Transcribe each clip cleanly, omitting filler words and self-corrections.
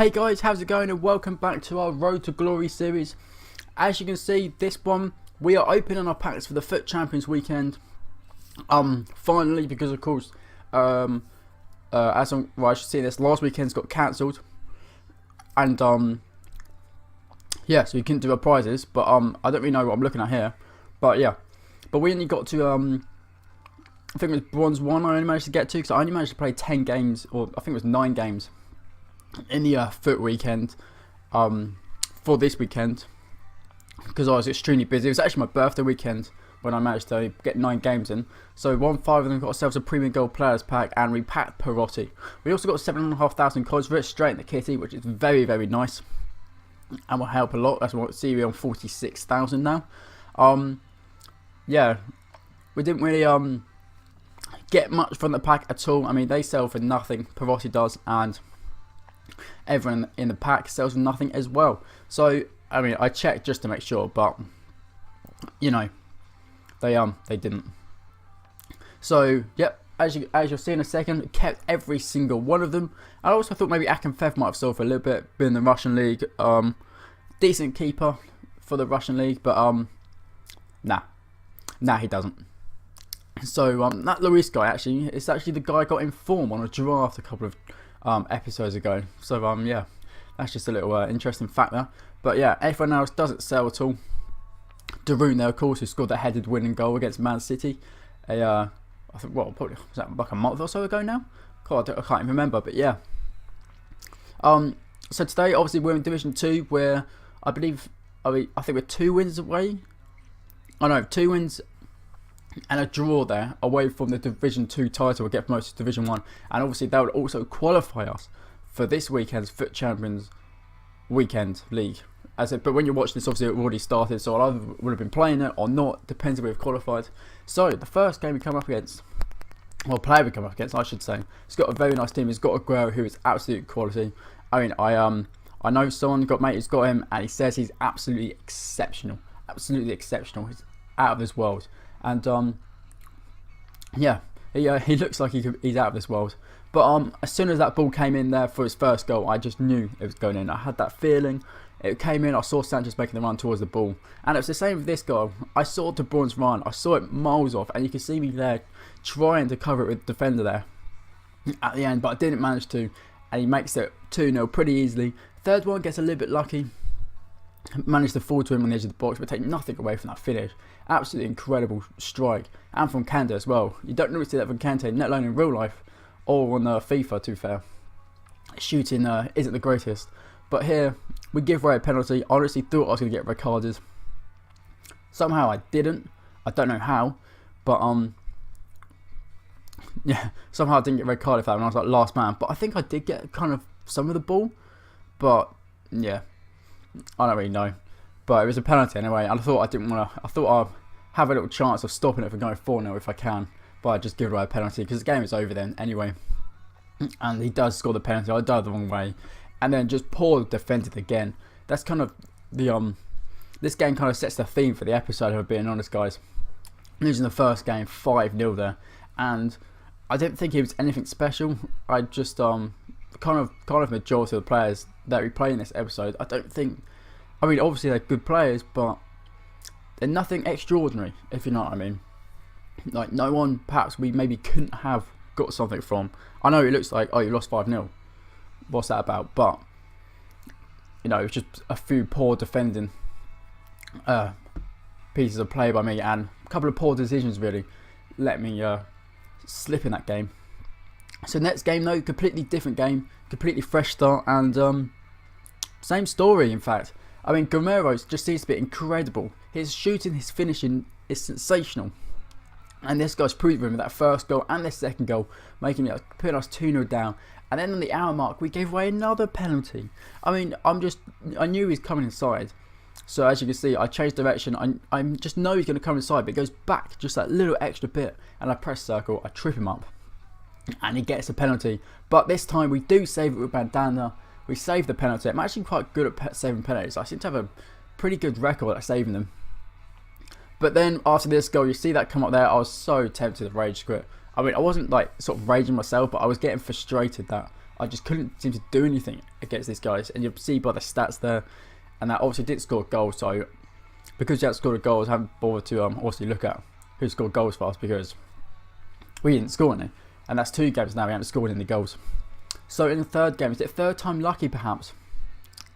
Hey guys, how's it going, and welcome back to our Road to Glory series. As you can see, this one we are opening our packs for the FUT Champions weekend. Finally, because of course, I should say this, last weekend's got cancelled, and yeah, so you couldn't do our prizes. But I don't really know what I'm looking at here, but yeah, but we only got to I think it was bronze 1 I only managed to get to, because I only managed to play 10 games, or I think it was 9 games in the FUT weekend for this weekend, because I was extremely busy. It was actually my birthday weekend when I managed to get 9 games in. So 1-5 of them got ourselves a premium gold players pack, and we packed Perotti. We also got 7,500 coins for it straight in the kitty, which is very, very nice and will help a lot. That's what see we're on 46,000 now. Yeah, we didn't really get much from the pack at all. I mean, they sell for nothing, Perotti does, and everyone in the pack sells for nothing as well. So I mean, I checked just to make sure, but you know, they didn't. So yep, as you'll see in a second, kept every single one of them. I also thought maybe Akinfev might have sold for a little bit, been in the Russian league, decent keeper for the Russian league, but nah, he doesn't. So that Luis guy, actually, it's actually the guy I got in form on a draft a couple of episodes ago. So yeah, that's just a little interesting fact there. But yeah, everyone else doesn't sell at all. Darun there, of course, who scored that headed winning goal against Man City. I think, what, probably was that like a month or so ago now? God, I can't even remember. But yeah. So today, obviously, we're in Division 2, where I think we're 2 wins away. Oh no, 2 wins and a draw there away from the Division 2 title. We'll get promoted to Division 1, and obviously that would also qualify us for this weekend's FUT Champions weekend league. But when you watch this, obviously it already started, so I either would have been playing it or not, depends if we've qualified. So the first game we come up against, well, player we come up against, I should say, he's got a very nice team. He's got Aguero, who is absolute quality. I mean, I know someone got mate who's got him, and he says he's absolutely exceptional. Absolutely exceptional. He's out of this world. And yeah, he looks like he's out of this world. But as soon as that ball came in there for his first goal, I just knew it was going in. I had that feeling. It came in, I saw Sanchez making the run towards the ball. And it was the same with this goal. I saw De Bruyne's run, I saw it miles off, and you can see me there trying to cover it with the defender there at the end, but I didn't manage to. And he makes it 2-0 pretty easily. Third one gets a little bit lucky. Managed to fall to him on the edge of the box, but take nothing away from that finish. Absolutely incredible strike. And from Kante as well. You don't normally see that from Kante, let alone in real life or on FIFA, to be fair. Shooting isn't the greatest. But here, we give away a penalty. I honestly thought I was going to get red carded. Somehow I didn't. I don't know how. But yeah, somehow I didn't get red carded for that when I was like last man. But I think I did get kind of some of the ball. But yeah, I don't really know. But it was a penalty anyway, and I thought I'd have a little chance of stopping it from going 4-0 if I can. But I just give away a penalty because the game is over then anyway. And he does score the penalty. I died the wrong way. And then just poor defended again. That's kind of the this game kind of sets the theme for the episode, if I'm being honest, guys. Losing the first game 5-0 there, and I didn't think it was anything special. I just kind of majority of the players that we play in this episode, I don't think. I mean, obviously they're good players, but they're nothing extraordinary, if you know what I mean. Like, no one perhaps we maybe couldn't have got something from. I know it looks like, oh, you lost 5-0. What's that about? But you know, it's just a few poor defending pieces of play by me, and a couple of poor decisions really let me slip in that game. So next game though, completely different game, completely fresh start, and same story in fact. I mean, Gameiro just seems to be incredible. His shooting, his finishing is sensational. And this guy's proved with that first goal and this second goal, putting us 2-0 down. And then on the hour mark, we gave away another penalty. I mean, I knew he was coming inside. So as you can see, I changed direction. I just know he's going to come inside, but it goes back just that little extra bit. And I press circle, I trip him up. And he gets a penalty. But this time we do save it with Bandana. We save the penalty. I'm actually quite good at saving penalties. I seem to have a pretty good record at saving them. But then after this goal, you see that come up there. I was so tempted to rage quit. I mean, I wasn't like sort of raging myself, but I was getting frustrated that I just couldn't seem to do anything against these guys. And you'll see by the stats there, and that obviously did score a goal. So because you had scored a goal, I haven't bothered to obviously look at who scored goals for us, because we didn't score any. And that's 2 games now we haven't scored any goals. So in the third game, is it third time lucky perhaps?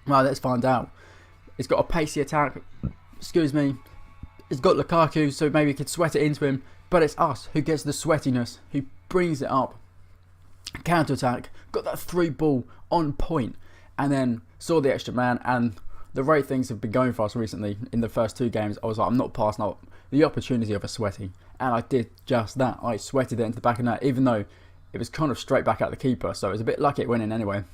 Well, let's find out. It's got a pacey attack. Excuse me. It's got Lukaku, so maybe we could sweat it into him. But it's us who gets the sweatiness, who brings it up. Counter attack. Got that through ball on point. And then saw the extra man. And the way things have been going for us recently in the first 2 games, I was like, I'm not passing up the opportunity of a sweaty. And I did just that. I sweated it into the back of the net, even though it was kind of straight back at the keeper. So it was a bit lucky it went in anyway.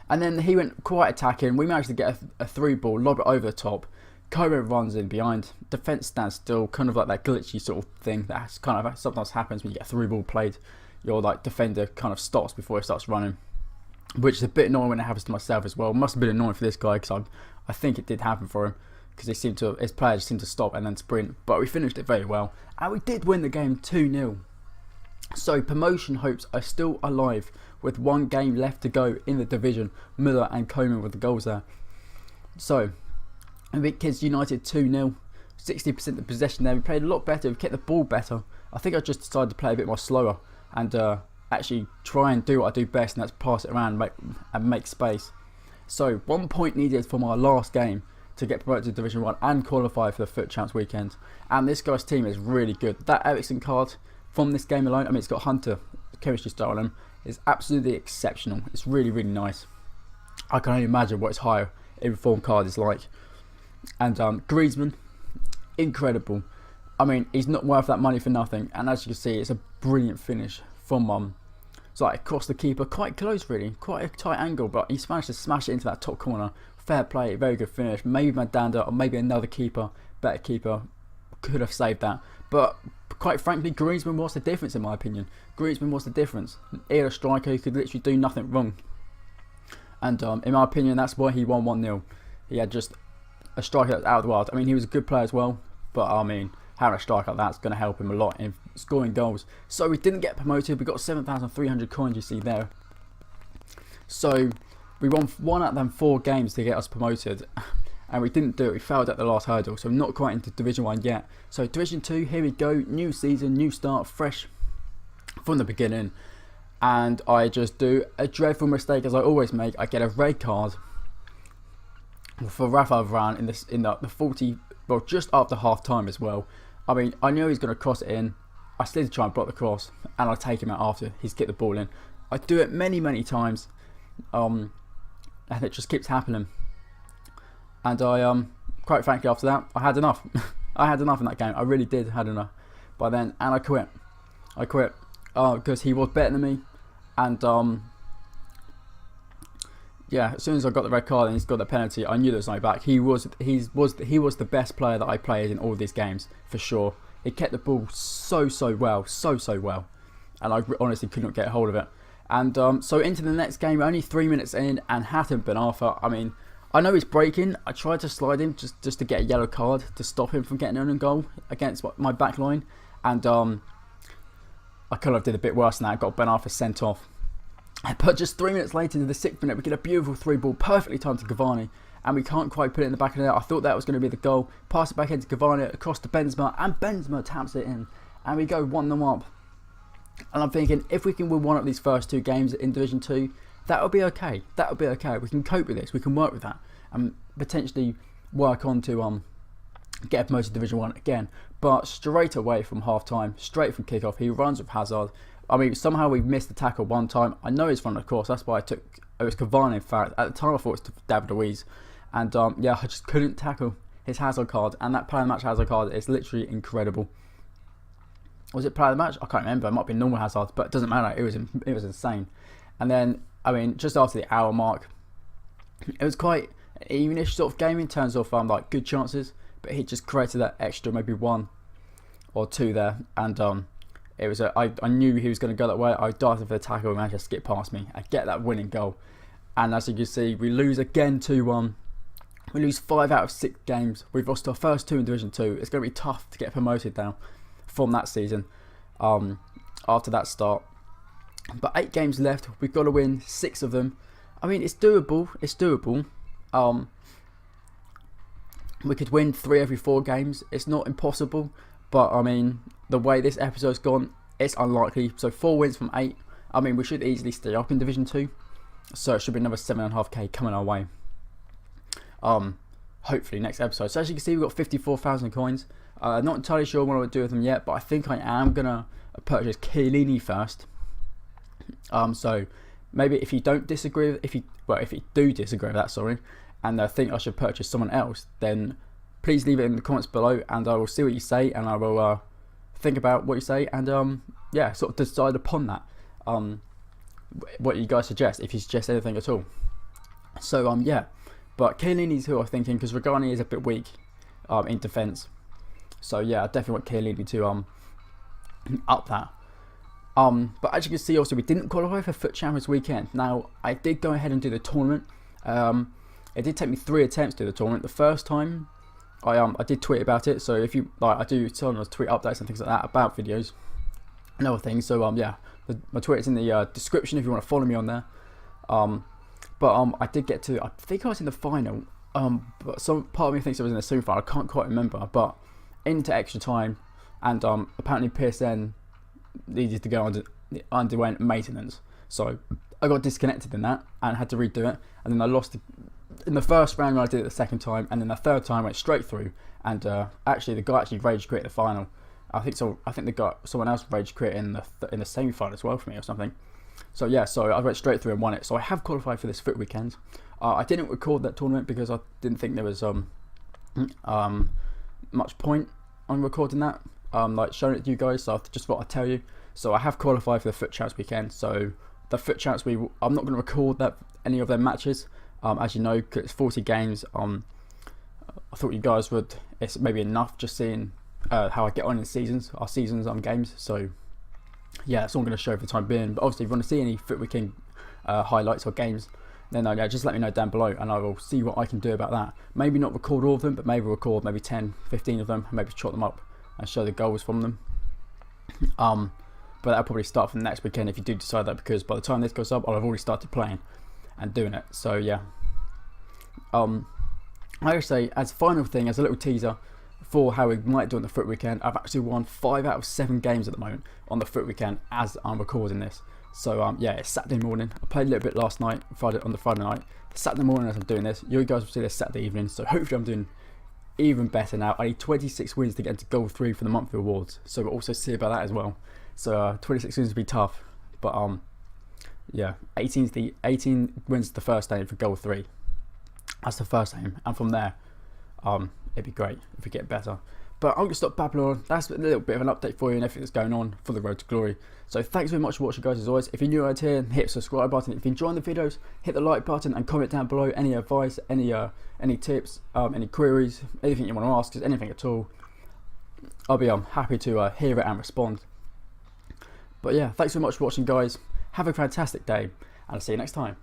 And then he went quite attacking. We managed to get a through ball, lob it over the top. Koeman runs in behind. Defence stands still, kind of like that glitchy sort of thing that kind of sometimes happens when you get a through ball played. Your like defender kind of stops before he starts running, which is a bit annoying when it happens to myself as well. Must have been annoying for this guy, because I think it did happen for him, because his players seemed to stop and then sprint. But we finished it very well, and we did win the game 2-0. So promotion hopes are still alive with 1 game left to go in the division. Müller and Koeman with the goals there. So we beat Kids United 2-0. 60% of possession there. We played a lot better. We kept the ball better. I think I just decided to play a bit more slower and actually try and do what I do best, and that's pass it around and make space. So 1 point needed from our last game to get promoted to Division 1 and qualify for the FUT Champs weekend. And this guy's team is really good. That Ericsson card from this game alone, I mean, it's got Hunter chemistry style on him, is absolutely exceptional. It's really, really nice. I can only imagine what his higher informed card is like. And Griezmann, incredible. I mean, he's not worth that money for nothing. And as you can see, it's a brilliant finish from it's like across the keeper, quite close really, quite a tight angle, but he's managed to smash it into that top corner. Fair play, very good finish. Maybe Mandanda or maybe another keeper, better keeper, could have saved that. But quite frankly, Griezmann was the difference in my opinion. Griezmann was the difference. He had a striker who could literally do nothing wrong. And in my opinion, that's why he won 1-0. He had just a striker that's out of the world. I mean, he was a good player as well, but I mean, having a striker like that's going to help him a lot in scoring goals. So we didn't get promoted. We got 7,300 coins, you see there. So we won 1 out of them 4 games to get us promoted. And we didn't do it. We failed at the last hurdle. So not quite into Division 1 yet. So Division 2, here we go. New season, new start, fresh from the beginning. And I just do a dreadful mistake, as I always make. I get a red card for Rafael Varane in the 40, well, just after half time as well. I mean, I knew he was going to cross it in. I still try and block the cross, and I take him out after he's kicked the ball in. I do it many, many times, and it just keeps happening. And I, quite frankly, after that, I had enough. I had enough in that game. I really did had enough by then, and I quit. I quit because he was better than me, and yeah, as soon as I got the red card and he's got the penalty, I knew there was no back. He was the best player that I played in all these games for sure. He kept the ball so well, so well, and I honestly could not get hold of it. And so into the next game, only 3 minutes in, and Hatem Ben Arfa. I mean, I know he's breaking. I tried to slide him just to get a yellow card to stop him from getting an own goal against my back line, and I could have did a bit worse than that. I got Ben Arfa sent off. But just 3 minutes later, into the 6th minute, we get a beautiful 3-ball, perfectly timed to Cavani, and we can't quite put it in the back of the net. I thought that was going to be the goal. Pass it back into Cavani, across to Benzema, and Benzema taps it in, and we go 1-0 up. And I'm thinking, if we can win one of these first 2 games in Division 2, that'll be okay. That'll be okay. We can cope with this. We can work with that, and potentially work on to get promoted to Division 1 again. But straight away from half time, straight from kickoff, he runs with Hazard. I mean, somehow we missed the tackle one time. I know he's front of course. That's why I took. It was Cavani, in fact. At the time, I thought it was David Luiz, and yeah, I just couldn't tackle his Hazard card. And that player of the match Hazard card is literally incredible. Was it player of the match? I can't remember. It might be normal Hazard, but it doesn't matter. It was insane. And then, I mean, just after the hour mark, it was quite an evenish sort of game in terms of like good chances, but he just created that extra, maybe 1 or 2 there, and it was I knew he was going to go that way. I darted for the tackle and managed to skip past me. I get that winning goal, and as you can see, we lose again 2-1. We lose 5 out of 6 games. We've lost our first 2 in Division 2. It's going to be tough to get promoted now from that season. After that start, But 8 games left. We've got to win 6 of them. I mean, it's doable. It's doable. We could win 3 every 4 games. It's not impossible. But, I mean, the way this episode's gone, it's unlikely. So 4 wins from 8. I mean, we should easily stay up in Division 2. So it should be another 7.5k coming our way. Hopefully next episode. So as you can see, we've got 54,000 coins. Not entirely sure what I would do with them yet, but I think I am going to purchase Chiellini first. So maybe if you don't disagree, if you do disagree with that, sorry, and think I should purchase someone else, then please leave it in the comments below, and I will see what you say, and I will think about what you say, and yeah, sort of decide upon that. What you guys suggest, if you suggest anything at all. So yeah, but Chiellini's who I'm thinking, because Regani is a bit weak in defence. So yeah, I definitely want Chiellini to up that. But as you can see, also we didn't qualify for FUT Champions weekend. Now I did go ahead and do the tournament. It did take me 3 attempts to do the tournament. The first time I did tweet about it. So if you like, I do sometimes tweet updates and things like that about videos and other things. So yeah, my Twitter's in the description if you want to follow me on there. But I did get to, I think I was in the final. But some part of me thinks I was in the semi-final. I can't quite remember. But into extra time, and apparently PSN needed to go underwent maintenance, so I got disconnected in that and had to redo it, and then I lost in the first round when I did it the second time, and then the third time I went straight through, and actually the guy actually rage quit the final. I think the guy, someone else rage quit in the semi-final as well for me or something. So yeah, so I went straight through and won it. So I have qualified for this FUT weekend. I didn't record that tournament because I didn't think there was much point on recording that, like showing it to you guys. So I just thought I'd tell you. So I have qualified for the FUT Champs weekend. So the FUT Champs, I'm not going to record any of their matches, as you know, because it's 40 games. I thought you guys would. It's maybe enough just seeing how I get on in our seasons games. So yeah, that's all I'm going to show for the time being. But obviously, if you want to see any FUT weekend highlights or games, then yeah, just let me know down below, and I will see what I can do about that. Maybe not record all of them, but maybe record maybe 10, 15 of them, and maybe chop them up and show the goals from them. But that'll probably start from next weekend if you do decide that, because by the time this goes up, I'll have already started playing and doing it. So yeah, I would say as a final thing, as a little teaser for how we might do on the FUT weekend, I've actually won 5 out of 7 games at the moment on the FUT weekend as I'm recording this. So yeah, it's Saturday morning. I played a little bit last night, on the Friday night. Saturday morning as I'm doing this, you guys will see this Saturday evening. So hopefully I'm doing even better now. I need 26 wins to get into Goal 3 for the monthly awards. So we'll also see about that as well. So 26 wins will be tough, but yeah, 18 wins the first aim for Goal 3. That's the first aim, and from there, it'd be great if we get better. But I'm going to stop babbling on. That's a little bit of an update for you and everything that's going on for the road to glory. So thanks very much for watching, guys, as always. If you're new around here, hit the subscribe button. If you're enjoying the videos, hit the like button and comment down below any advice, any tips, any queries, anything you want to ask, anything at all. I'll be happy to hear it and respond. But yeah, thanks so much for watching, guys. Have a fantastic day, and I'll see you next time.